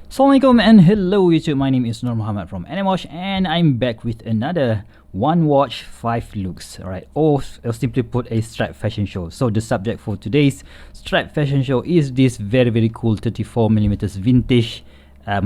Assalamualaikum and hello YouTube, my name is Nur Muhammad from Animash and I'm back with another one watch 5 looks, alright, or simply put a strap fashion show. So the subject for today's strap fashion show is this very cool 34mm vintage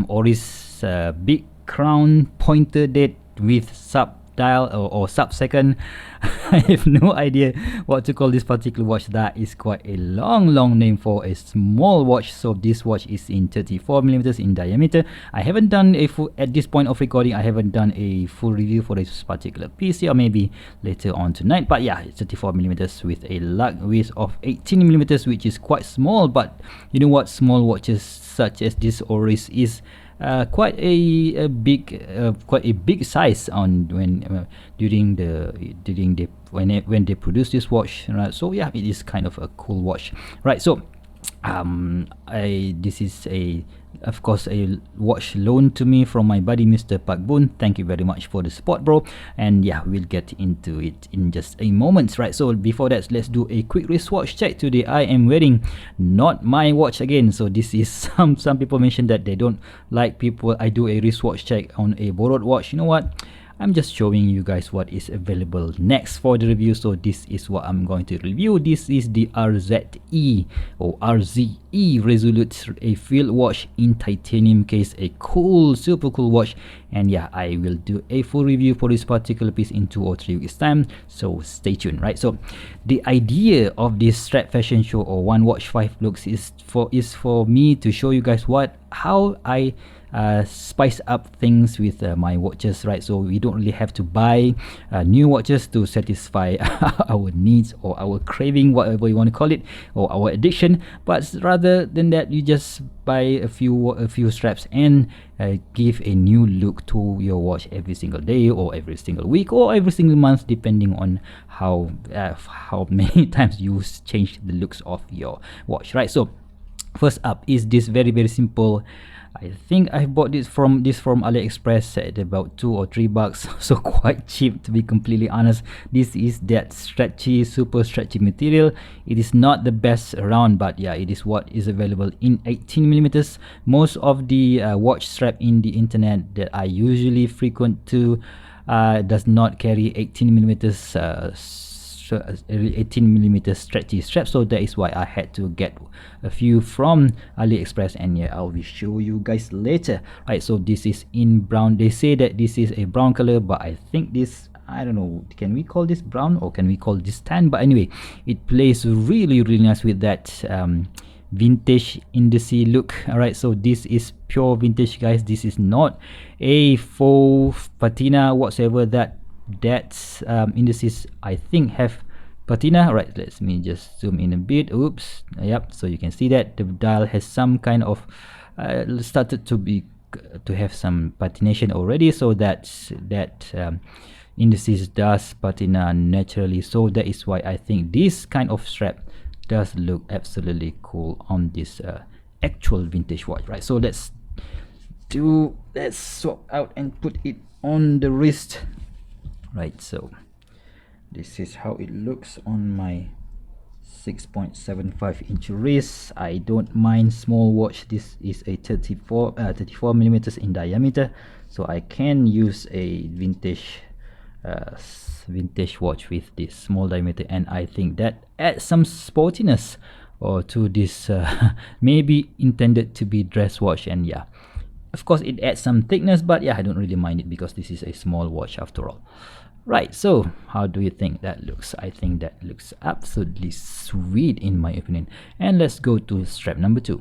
Oris big crown pointer date with sub dial or sub second. I have no idea what to call this particular watch. That is quite a long name for a small watch. So this watch is in 34mm in diameter. I haven't done a full, at this point of recording, I haven't done a full review for this particular piece, or maybe later on tonight. But yeah, it's 34mm with a lug width of 18mm, which is quite small. But you know what, small watches such as this Oris is quite a big size on when when they produce this watch, right? So yeah, it is kind of a cool watch, right? So this is of course a watch loaned to me from my buddy Mr. Pak Boon. Thank you very much for the support, bro. And yeah, we'll get into it in just a moment, right? So before that, let's do a quick wristwatch check. Today I am wearing not my watch again. So this is some people mentioned that they don't like people I do a wristwatch check on a borrowed watch. You know what, I'm just showing you guys what is available next for the review. So this is what I'm going to review. This is the RZE or RZE Resolute, a field watch in titanium case, a cool, super cool watch. And yeah, I will do a full review for this particular piece in 2 or 3 weeks time, so stay tuned, right? So the idea of this strap fashion show or one watch 5 looks is for me to show you guys how I spice up things with my watches, right? So we don't really have to buy new watches to satisfy our needs or our craving, whatever you want to call it, or our addiction. But rather than that, you just buy a few straps and give a new look to your watch every single day or every single week or every single month, depending on how many times you change the looks of your watch, right? So first up is this very simple. I think I bought this from AliExpress at about $2 or $3, so quite cheap, to be completely honest. This is that super stretchy material. It is not the best around, but yeah, it is what is available in 18mm. Most of the watch strap in the internet that I usually frequent to does not carry 18mm 18mm stretchy strap, so that is why I had to get a few from AliExpress, and yeah, I'll be show you guys later, right? So this is in brown. They say that this is a brown color, but I think this, I don't know, can we call this brown or can we call this tan? But anyway, it plays really nice with that vintage industry look. All right, so this is pure vintage, guys. This is not a faux patina whatsoever. That's indices I think have patina. Right, let me just zoom in a bit. Oops, yep. So you can see that the dial has some kind of started to have some patination already. So that indices does patina naturally. So that is why I think this kind of strap does look absolutely cool on this actual vintage watch, right? So let's swap out and put it on the wrist. Right, so this is how it looks on my 6.75-inch wrist. I don't mind small watch. This is a 34mm in diameter, so I can use a vintage watch with this small diameter, and I think that adds some sportiness or to this maybe intended to be dress watch. And yeah, of course it adds some thickness, but yeah, I don't really mind it because this is a small watch after all. Right, so how do you think that looks? I think that looks absolutely sweet in my opinion. And let's go to strap number 2,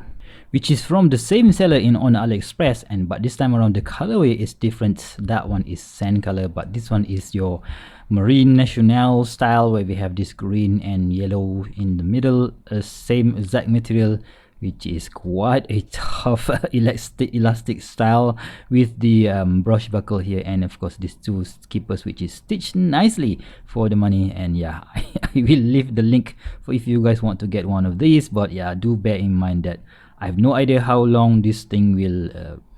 which is from the same seller on AliExpress, but this time around the colorway is different. That one is sand color, but this one is your Marine National style, where we have this green and yellow in the middle, same exact material, which is quite a tough elastic style with the brush buckle here, and of course these two skippers, which is stitched nicely for the money. And yeah, I will leave the link for if you guys want to get one of these. But yeah, do bear in mind that I have no idea how long this thing will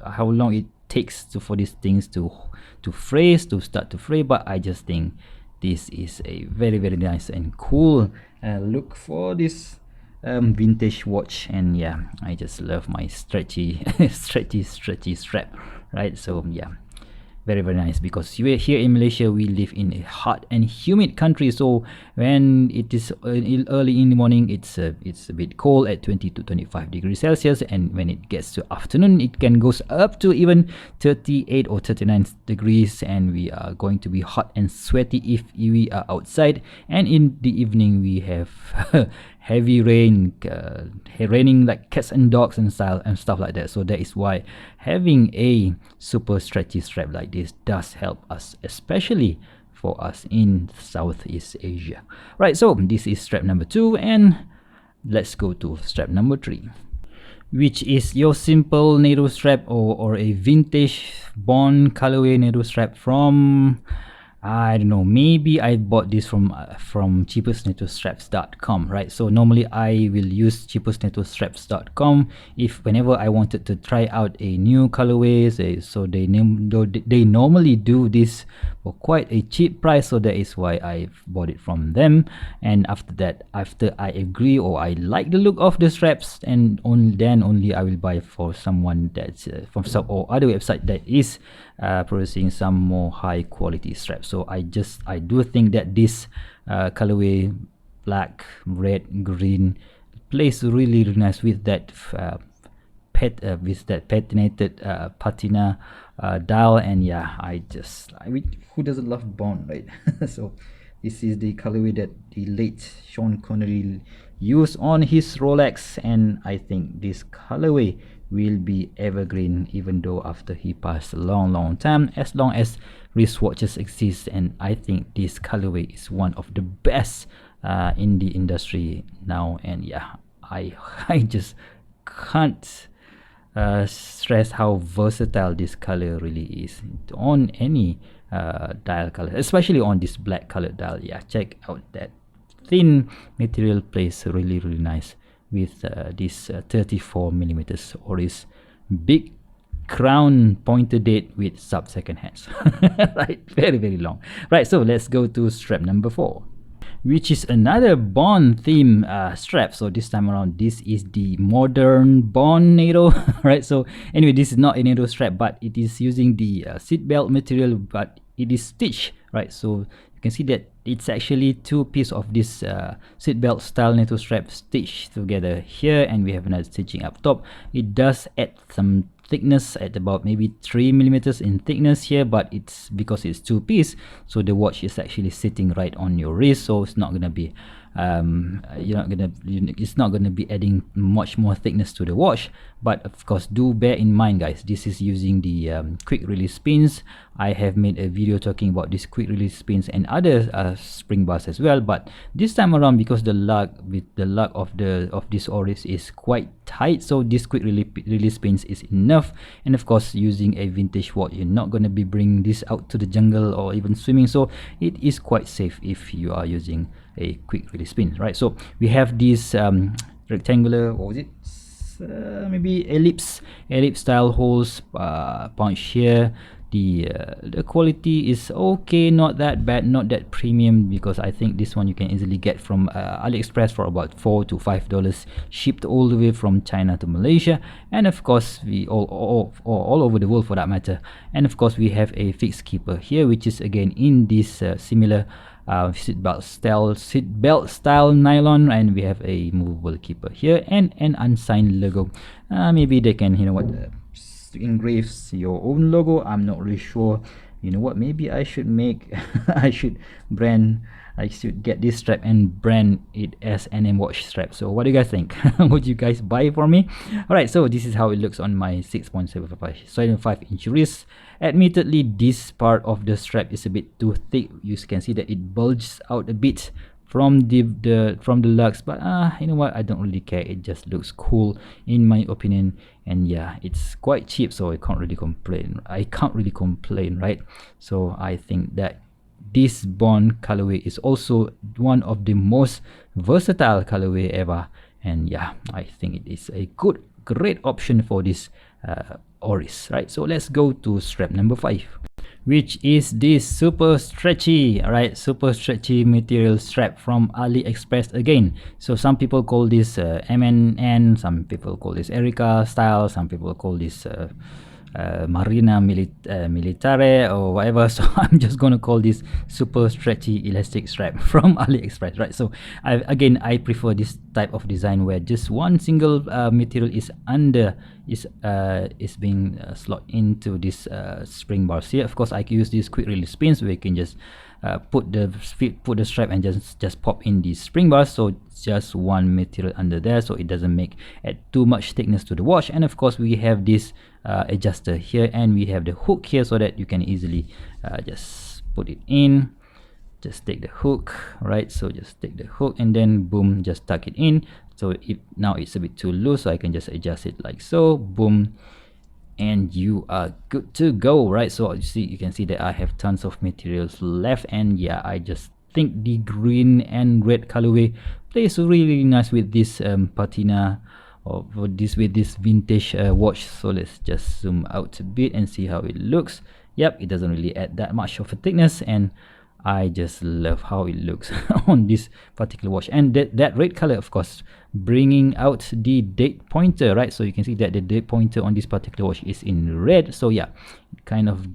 how long it takes for these things to start to fray, but I just think this is a very nice and cool look for this vintage watch, and yeah, I just love my stretchy stretchy strap, right? So yeah, very nice, because we're here in Malaysia, we live in a hot and humid country, so when it is early in the morning, it's a bit cold at 20 to 25 degrees Celsius, and when it gets to afternoon, it can goes up to even 38 or 39 degrees, and we are going to be hot and sweaty if we are outside. And in the evening, we have heavy rain, raining like cats and dogs and style and stuff like that. So that is why having a super stretchy strap like this does help us, especially for us in Southeast Asia. Right, so this is strap number 2, and let's go to strap number 3, which is your simple Nato strap, or a vintage Bond colorway Nato strap from, I don't know, maybe I bought this from cheapestnatostraps.com, right? So normally I will use cheapestnatostraps.com if whenever I wanted to try out a new colorway. So they normally do this for quite a cheap price, so that is why I bought it from them. And after that, after I agree or I like the look of the straps, and then only I will buy for someone that's from some or other website that is producing some more high quality straps. So I do think that this colorway, black, red, green, plays really nice with that patinated patina dial. And yeah, who doesn't love Bond, right? So this is the colorway that the late Sean Connery used on his Rolex, and I think this colorway will be evergreen even though after he passed a long time, as long as wristwatches exist. And I think this colorway is one of the best in the industry now. And yeah, I just can't stress how versatile this color really is on any dial color, especially on this black colored dial. Yeah, check out that thin material, plays really nice with this 34mm Oris big crown pointed date with sub-second hands. Right, very long. Right, so let's go to strap number 4, which is another Bond theme strap. So this time around, this is the modern Bond Nato. Right, so anyway, this is not a Nato strap, but it is using the seatbelt material, but it is stitched, right? So you can see that it's actually two pieces of this seatbelt style Nato strap stitched together here, and we have another stitching up top. It does add some thickness at about maybe 3mm in thickness here, but it's because it's two piece, so the watch is actually sitting right on your wrist, so it's not gonna be it's not gonna be adding much more thickness to the watch. But of course, do bear in mind, guys, this is using the quick release pins. I have made a video talking about this quick release pins and other spring bars as well, but this time around, because the lug of this Oris is quite tight, so this quick release pins is enough. And of course, using a vintage watch, you're not going to be bringing this out to the jungle or even swimming, so it is quite safe if you are using a quick release pin, right? So we have this rectangular, what was it, maybe ellipse style holes punch here. The quality is okay, not that bad, not that premium, because I think this one you can easily get from AliExpress for about $4 to $5, shipped all the way from China to Malaysia, and of course we all over the world for that matter. And of course we have a fixed keeper here, which is again in this similar seatbelt style nylon, and we have a movable keeper here and an unsigned logo. Maybe they can, you know what, engraves your own logo. I'm not really sure. You know what, maybe I should make I should get this strap and brand it as an watch strap. So what do you guys think? Would you guys buy it for me? Alright, so this is how it looks on my 6.75-inch wrist. Admittedly, this part of the strap is a bit too thick. You can see that it bulges out a bit from the lugs, but you know what, I don't really care. It just looks cool in my opinion, and yeah, it's quite cheap, so I can't really complain, right? So I think that this Bond colorway is also one of the most versatile colorway ever, and yeah, I think it is a great option for this Oris, right? So let's go to strap number 5, which is this super stretchy, right? Super stretchy material strap from AliExpress again. So some people call this MNN, some people call this Erica style, some people call this Marina Militare or whatever. So I'm just gonna call this super stretchy elastic strap from AliExpress, right? So I prefer this type of design where just one single material is being slot into this spring bars here. Of course, I can use these quick release pins where you can just put the strap and just pop in these spring bars. So just one material under there, so it doesn't add too much thickness to the watch. And of course, we have this adjuster here, and we have the hook here so that you can easily just put it in. Just take the hook, right? So just take the hook and then boom, just tuck it in. So now it's a bit too loose, so I can just adjust it like so, boom, and you are good to go, right? So you can see that I have tons of materials left, and yeah, I just think the green and red colorway plays really nice with this patina, or with this vintage watch. So let's just zoom out a bit and see how it looks. Yep, it doesn't really add that much of a thickness, and I just love how it looks on this particular watch. And that red color, of course, bringing out the date pointer, right? So you can see that the date pointer on this particular watch is in red. So yeah, it kind of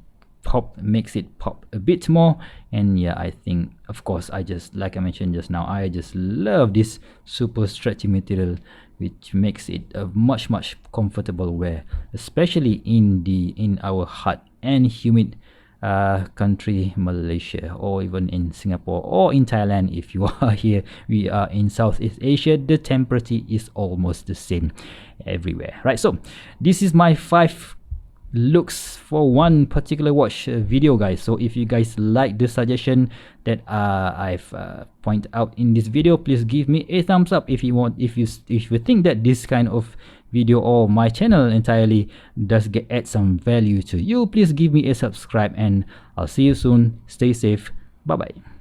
makes it pop a bit more. And yeah, I think, of course, like I mentioned just now, I just love this super stretchy material, which makes it a much comfortable wear, especially in our hot and humid country, Malaysia, or even in Singapore or in Thailand. If you are here, we are in Southeast Asia, the temperature is almost the same everywhere, right? So this is my 5 looks for one particular watch video, guys. So if you guys like the suggestion that I've pointed out in this video, please give me a thumbs up. If you think that this kind of video or my channel entirely does add some value to you, please give me a subscribe, and I'll see you soon. Stay safe. Bye bye.